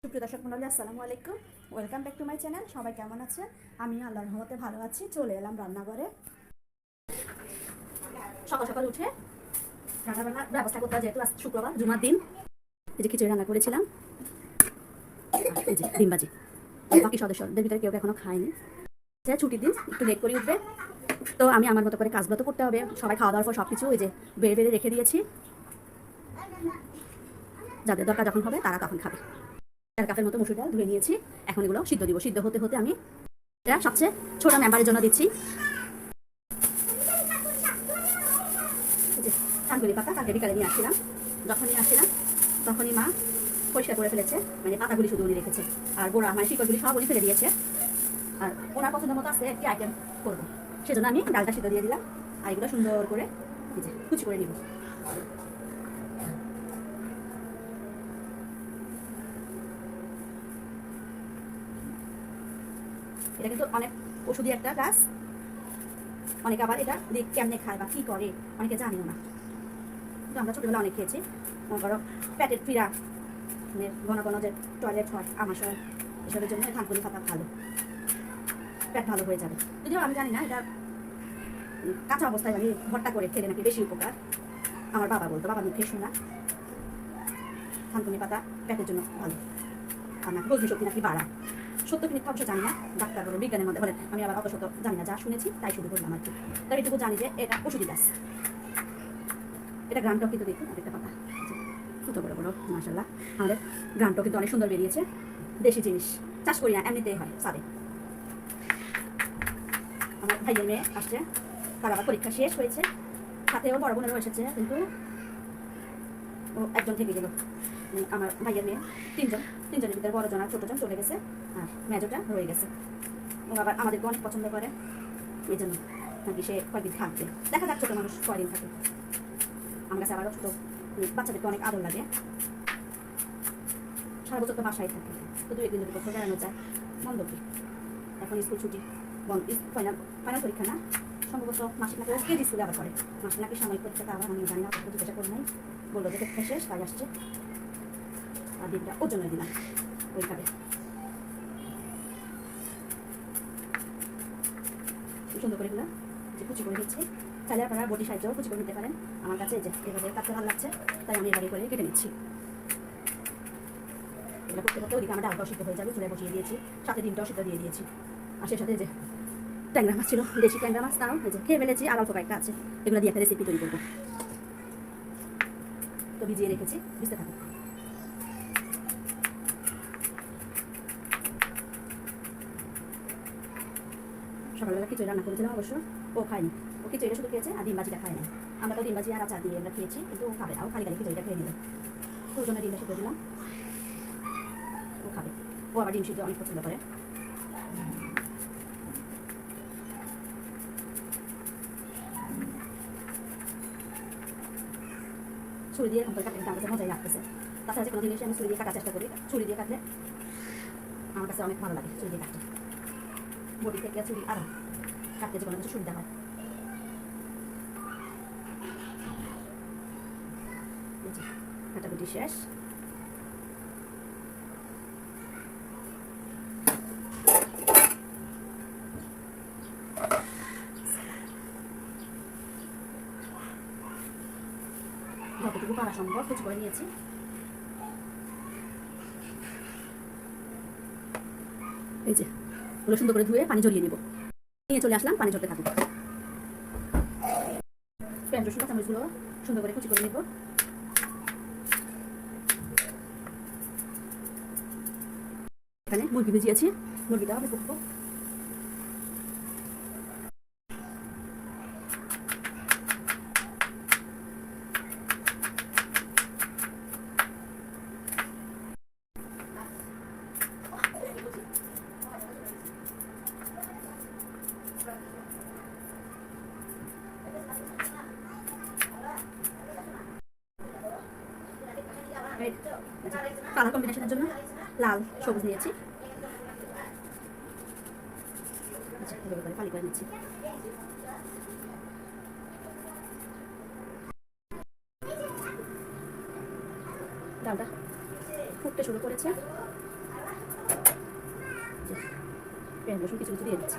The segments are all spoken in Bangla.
সুপ্রিয় দর্শক মণ্ডলী, আসসালামু আলাইকুম। Welcome back to my channel. সবাই কেমন আছেন? আমি আল্লাহর রহমতে ভালো আছি। চলে এলাম রান্নাঘরে। সকাল সকাল উঠে রান্নাবান্নার ব্যবস্থা করতে, যেহেতু আজ শুক্রবার, জুমার দিন। এই যে খিচুড়ি রান্না করেছিলাম, এই যে ডিম ভাজি। বাকি সদস্যদের ভিতরে কেউ এখনো খায়নি। ছুটির দিন একটু লেট করে উঠবে, তো আমি আমার মতো করে কাজগুলো তো করতে হবে। সবাই খাওয়া দাওয়ার পর সব কিছু ওই যে বেড়ে বেড়ে রেখে দিয়েছি, যাদের দরকার যখন হবে তারা তখন খাবে। 1 কাপের মতো মসুর ডাল ধুয়ে নিয়েছি। এখন এগুলো সিদ্ধ দিব। সিদ্ধ হতে হতে আমি এটা সবচেয়ে ছোট মেম্বারের জন্য দিচ্ছি। থানকুনি পাতা কালকে বিকালে নিয়ে আসছিলাম। যখন নিয়ে আসছিলাম তখনই মা পরিষ্কার করে ফেলেছে, মানে পাতাগুলি শুধু উনি রেখেছে, আর গোড়া মানে শিকড়গুলি সব উনি ফেলে দিয়েছে। আর ওনার পছন্দ মতো আজকে একটি আইটেম করবো, সেজন্য আমি ডালটা সিদ্ধ দিয়ে দিলাম। আর এগুলো সুন্দর করে কুচি করে নিব। এটা কিন্তু অনেক ওষুধি একটা গাছ। অনেকে আবার এটা কেমনে খায় বা কী করে অনেকে জানিও না, কিন্তু আমরা ছোটোবেলা অনেক খেয়েছি। মনে করো পেটের পীড়া, মানে ঘন ঘন যে টয়লেট হয়, আমাশয়, এসবের জন্য থানকুনি পাতা ভালো, পেট ভালো হয়ে যাবে। যদিও আমি জানি না এটা কাঁচা অবস্থায় মানে ভর্তা করে খেলে নাকি বেশি উপকার। আমার বাবা বলতো, বাবা মুখে শোনা থানকুনি পাতা পেটের জন্য ভালো, আর নাকি হজমি শক্তি নাকি বাড়ায়। সত্য কি মিথ্যা অবশ্য জানি না, ডাক্তার বলে বিজ্ঞানের মধ্যে বলেন, আমি আবার অত সত্য জানি না, যা শুনেছি তাই শুধু বললাম আর কি। তাই এটুকু জানি যে এটা ওষুধি গাছ। এটা গ্রামটাও কিন্তু দেখুন একটা পাতা কত বড় বড়, মাশাআল্লাহ। আমাদের গ্রামটাও কিন্তু অনেক সুন্দর বেরিয়েছে। দেশি জিনিস চাষ করি না, এমনিতেই হয় সাদে। আমার ভাইয়ের মেয়ে আসছে, তার আবার পরীক্ষা শেষ হয়েছে, সাথেও বড় বোনেরও এসেছে, কিন্তু ও একজন থেকে গেল। আমার ভাইয়ের মেয়ে তিনজনের ভিতরে বড়জন আর ছোটজন চলে গেছে, আর মেজোটা রয়ে গেছে। ও আবার আমাদেরকে অনেক পছন্দ করে, এই জন্য নাকি সে কয়েকদিন থাকবে। দেখা যাক ছোটো মানুষ কয়দিন থাকে। আমার কাছে আবারও ছোটো বাচ্চাদেরকে অনেক আদর লাগে। সারা বছর তো বাসায় থাকে, তো 2-1 দিন যদি কোথাও বেড়ানো যায়, বন্ধ কি। এখন স্কুল ছুটি বন্ধ, ফাইনাল পরীক্ষা না, সম্ভবত মাসিক নাকি কেজি স্কুলে আবার করে, মাসিক নাকি সাময়িক পরীক্ষাটা আবার আমি জানি না, জিজ্ঞাসা করে নাই। বললো যে পরীক্ষা শেষ, তাই আসছে। আর দিনটা ওর জন্য দিলাম, ওই খাবে। সুন্দর করে এগুলো যে কুচি করে দিচ্ছি। চাইলে আপনারা বটি সাহায্যেও কুচি করে নিতে পারেন। আমার কাছে যে এভাবে কাটতে ভালো লাগছে, তাই আমি এভাবে করে কেটে নিচ্ছি। এগুলো করতে করতে ওদিকে আমার ডালটাও সিদ্ধ হয়ে যাবে, চুলায় বসিয়ে দিয়েছি, সাথে ডিমটাও সিদ্ধ দিয়ে দিয়েছি। আর সে সাথে যে ট্যাংরা মাছ ছিল, দেশি ট্যাংরা মাছ, তাও এই যে খেয়ে ফেলেছি, আর অল্প কয়েকটা আছে। এগুলো দিয়ে একটা রেসিপি তৈরি করবো, তো ভিজিয়ে রেখেছি, বুঝতে থাকুন। সকালবেলা খিচুড়ি রান্না করেছিলাম, অবশ্য ও খায়নি। ও খিচুড়িটা শুধু খেয়েছে, আর ডিম ভাজিটা খায় না। আমরা তো ডিম ভাজি আর আচার দিয়ে আমরা খেয়েছি, কিন্তু ও খাবে না, ও খালি খালি খিচুড়িটা খেয়ে নিল। তো ওর জন্য ডিমটা সিদ্ধ দিলাম, ও খাবে। ও আবার ডিম সিদ্ধ অনেক পছন্দ করে। ছুরি দিয়ে এখন কাটতে আমার কাছে মজাই লাগতেছে। তাছাড়া যে কোনো জিনিসে আমি ছুরি দিয়ে কাটার চেষ্টা করি, ছুরি দিয়ে কাটলে আমার কাছে অনেক ভালো লাগে। ছুরি দিয়ে কাটতে বডি থেকে ছুরি আরাম, কাটতে যে কোনো কিছু সুবিধা হয়। কাটাকুটি শেষ। যতটুকু পারা সম্ভব কুচি করে নিয়েছি। এই যে ওগুলো সুন্দর করে ধুয়ে পানি ঝরিয়ে নেব। নিয়ে চলে আসলাম, পানি ঝরতে থাকুক। পেঁয়াজ রসুন কাঁচামরিচগুলো সুন্দর করে কুচি করে নেব। এখানে মুরগি ভিজিয়েছি, মুরগিটা আমি করবো। কালার কম্বিনেশনের জন্য লাল সবুজ নিয়েছি, ফালি করে নিচ্ছি। ডালটা ফুটতে শুরু করেছে, পেঁয়াজ রসুন কিছু কিছু দিয়ে দিচ্ছি।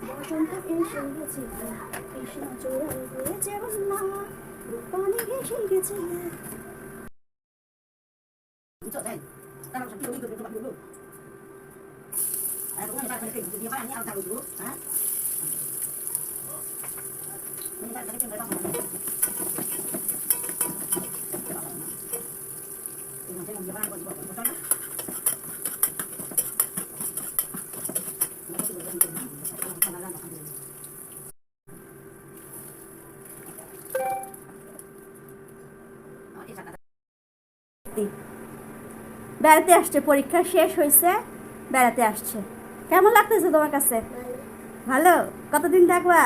বসন্ত এসে গেছে, কৃষ্ণ চোরাই হয়েছে বন্যা, রূপানি এসে গেছে। বেড়াতে আসছে, পরীক্ষা শেষ হয়েছে, বেড়াতে আসছে। কেমন লাগতেছে তোমার কাছে? ভালো। কতদিন থাকবা?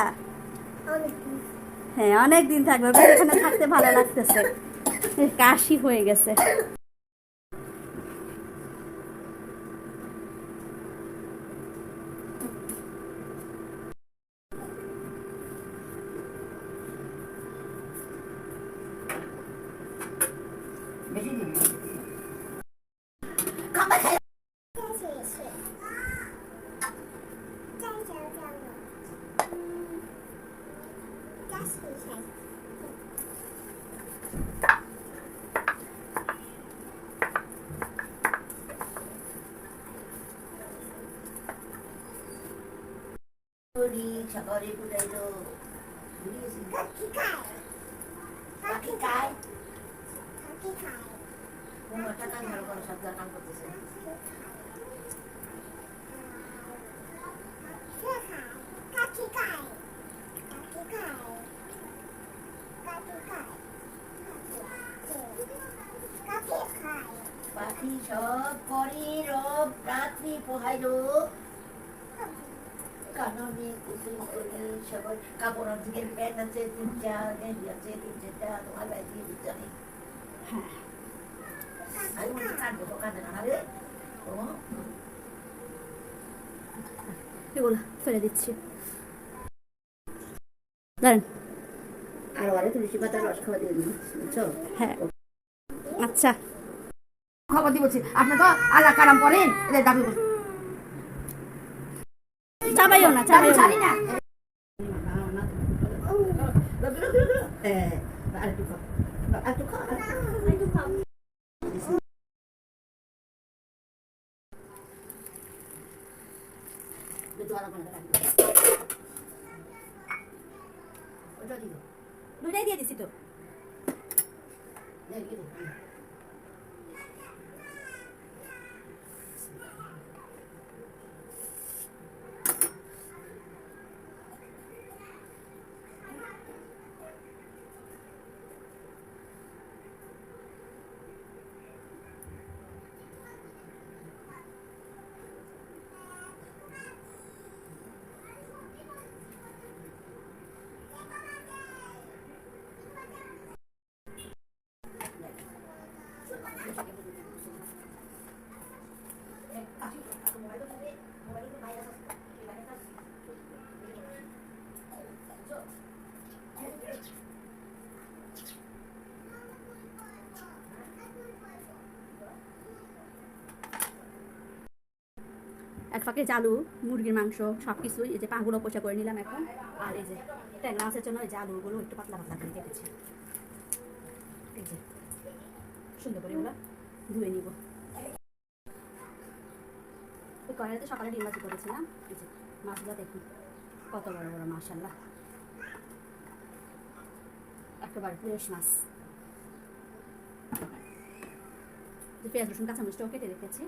হ্যাঁ, অনেক দিন থাকবে। এখানে থাকতে ভালো লাগতেছে। কাশি হয়ে গেছে। সাগরে বুঝাইলো পাখি খায় কোমরটা কান ভালো করে সব কাম করতেছে। পাখি সব করে রব রাত্রি পোহাইলো কাননে কুসুম করে সবাই কাপড় দিকে প্যান্ট আছে 3-4 গেঞ্জি আছে 3-4টা তোমার বাইরে দিয়ে দিতে আমি আমি বলছি কাটবো তো কাটে না রে এগুলো ফেলে দিচ্ছি। দাঁড়ান, আর ওরে তুলসী পাতার রস খাওয়া দিয়ে দিন বুঝছো? হ্যাঁ আচ্ছা। খবর দিয়ে বলছি আপনি তো আল্লাহ কারাম করেন দাবি চাবাইও না, চাবাইও ছাড়ি না। না আরেকটু খাও আরেকটু খাও আরেকটু খাও দুইটাই দিয়ে দিছি তো। এক ফাঁকে জালু, মুরগির মাংস সব কিছু, এই যে পাগুলো পয়সা করে নিলাম এখন। আর এই যে ট্যাংরা মাছের জন্য এই যে আলুগুলো একটু পাতলা পাতলা করে কেটেছি। এই যে সুন্দর করে এগুলো ধুয়ে নিব। ওই কড়াইতে সকালে ডিম ভাজি করেছিলাম। এই যে মাছগুলো দেখুন কত বড় বড়, মাশাআল্লাহ, একেবারে ফ্রেশ মাছ। পেঁয়াজ রসুন কাঁচামরিচটাও কেটে রেখেছি।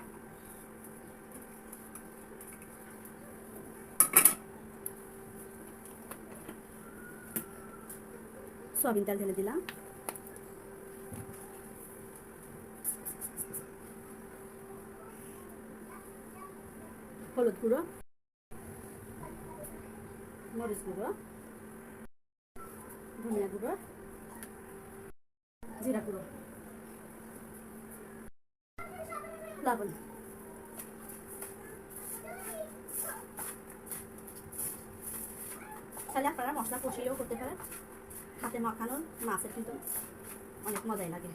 সয়াবিন তেল ঢেলে দিলাম। হলুদ গুঁড়ো, মরিচ গুঁড়ো, ধনিয়া গুঁড়ো, জিরা গুঁড়ো, লবণ। তাহলে আপনারা মশলা কষিয়েও করতে পারেন। হাতে মাখানো মাছের কিন্তু অনেক মজাই লাগে।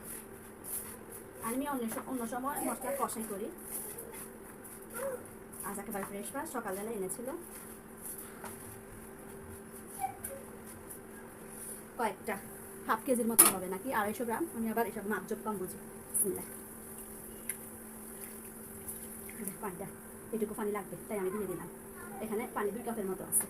আমি অন্য সময় মশলা কষাই করি, আজ একেবারে ফ্রেশ মাছ সকালবেলা এনেছিল। কয়েকটা হাফ কেজির মতো হবে নাকি 250 গ্রাম। আমি আবার এসব মাপ জোপ কম বুঝি। পানিটা এটুকু পানি লাগবে তাই আমি দিয়ে দিলাম। এখানে পানি 2 কাপের মতো আছে।